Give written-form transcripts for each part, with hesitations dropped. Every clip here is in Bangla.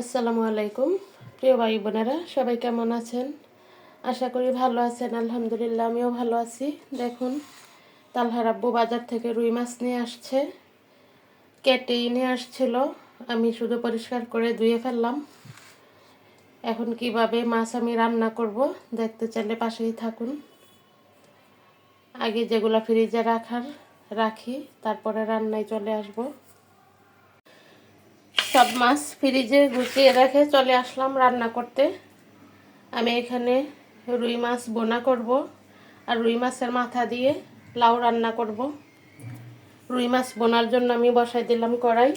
আসসালামু আলাইকুম প্রিয় ভাই বোনেরা, সবাই কেমন আছেন? আশা করি ভালো আছেন। আলহামদুলিল্লাহ, আমিও ভালো আছি। দেখুন, তালহার আব্বু বাজার থেকে রুই মাছ নিয়ে আসছে। কেটেই নিয়ে আসছিল, আমি শুধু পরিষ্কার করে ধুয়ে ফেললাম। এখন কিভাবে মাছ আমি রান্না করব দেখতে চাইলে পাশেই থাকুন। আগে যেগুলো ফ্রিজে রাখি, তারপরে রান্নায় চলে আসব। সব মাছ ফ্রিজে গুছিয়ে রেখে চলে আসলাম রান্না করতে। আমি এখানে রুই মাছ বোনা করব, আর রুই মাছের মাথা দিয়ে লাউ রান্না করব। রুই মাছ বোনার জন্য আমি বসাই দিলাম কড়াই।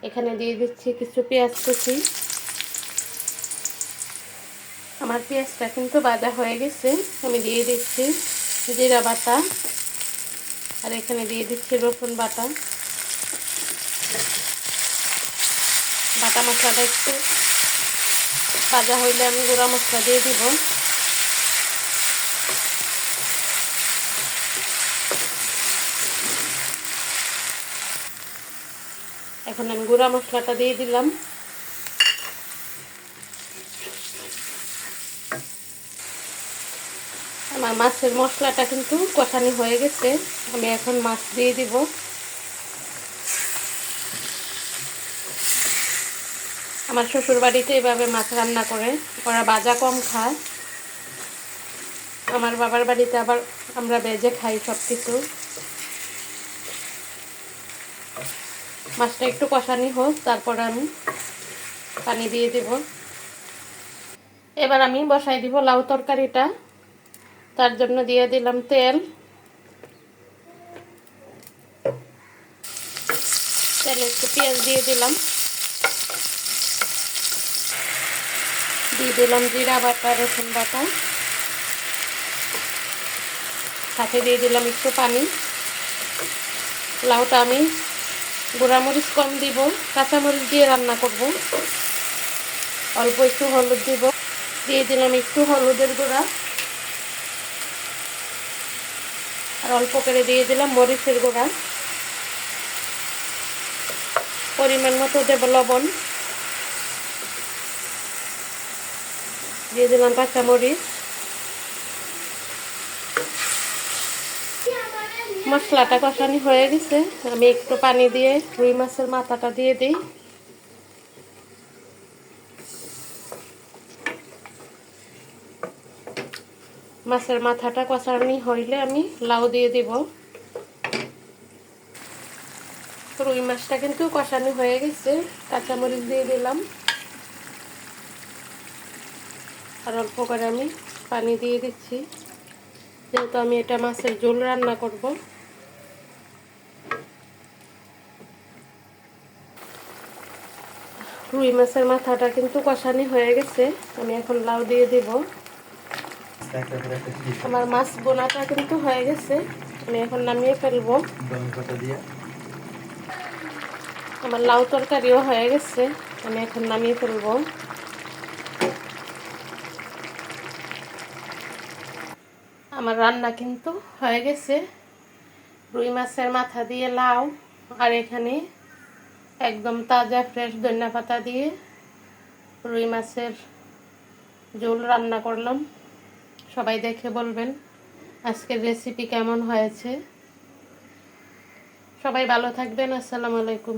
এখানে দিয়ে দিচ্ছি কিছু পেঁয়াজ কুচি। আমার পেঁয়াজটা কিন্তু ভাজা হয়ে গেছে। আমি দিয়ে দিচ্ছি জিরা বাটা, আর এখানে দিয়ে দিচ্ছি রসুন বাটা। বাটা মশলাটা একটু ভাজা হইলে আমি গুঁড়া মশলা দিয়ে দিব। এখন আমি গুঁড়া মশলাটা দিয়ে দিলাম। আমার মাছের মশলাটা কিন্তু কষানি হয়ে গেছে। আমি এখন মাছ দিয়ে দিব। আমার শ্বশুর বাড়িতে এভাবে মাছ রান্না করে, ওরা ভাজা কম খায়। আমার বাবার বাড়িতে আবার আমরা ভেজে খাই সব কিছু। মাছটা একটু কষানি হোক, তারপর আমি পানি দিয়ে দিব। এবার আমি বসাই দিব লাউ তরকারিটা। তার জন্য দিয়ে দিলাম তেলে একটু পেঁয়াজ দিয়ে দিলাম জিরা বাটা, রসুন বাটা, সাথে দিয়ে দিলাম একটু পানি। লাউটা আমি গুঁড়ামরিচ কম দিব, কাঁচামরিচ দিয়ে রান্না করব। অল্প একটু হলুদ দিব, দিয়ে দিলাম একটু হলুদের গুঁড়া, আর অল্প করে দিয়ে দিলাম মরিচের গুঁড়া। পরিমাণ মতো দেব লবণ, দিয়ে দিলাম কাঁচামরিচ। মশলাটা কষানি হয়ে গেছে, আমি একটু পানি দিয়ে রুই মাছের মাথাটা দিয়ে দিই। মাছের মাথাটা কষানি হইলে আমি লাউ দিয়ে দিব। রুই মাছটা কিন্তু কষানি হয়ে গেছে, কাঁচামরিচ দিয়ে দিলাম, আর অল্প করে আমি পানি দিয়ে দিচ্ছি, যেহেতু আমি এটা মাছের ঝোল রান্না করব। রুই মাছের মাথাটা কিন্তু কষানি হয়ে গেছে, আমি এখন লাউ দিয়ে দিব। আমার মাছ বোনাটা কিন্তু হয়ে গেছে, আমি এখন নামিয়ে ফেলবো। আমার লাউ তরকারিও হয়ে গেছে, আমি এখন নামিয়ে ফেলবো। আমার রান্না কিন্তু হয়ে গেছে। রুই মাছের মাথা দিয়ে লাউ, আর এখানে একদম তাজা ফ্রেশ ধনিয়া পাতা দিয়ে রুই মাছের ঝোল রান্না করলাম। সবাই দেখে বলবেন আজকের রেসিপি কেমন হয়েছে। সবাই ভালো থাকবেন। আসসালামু আলাইকুম।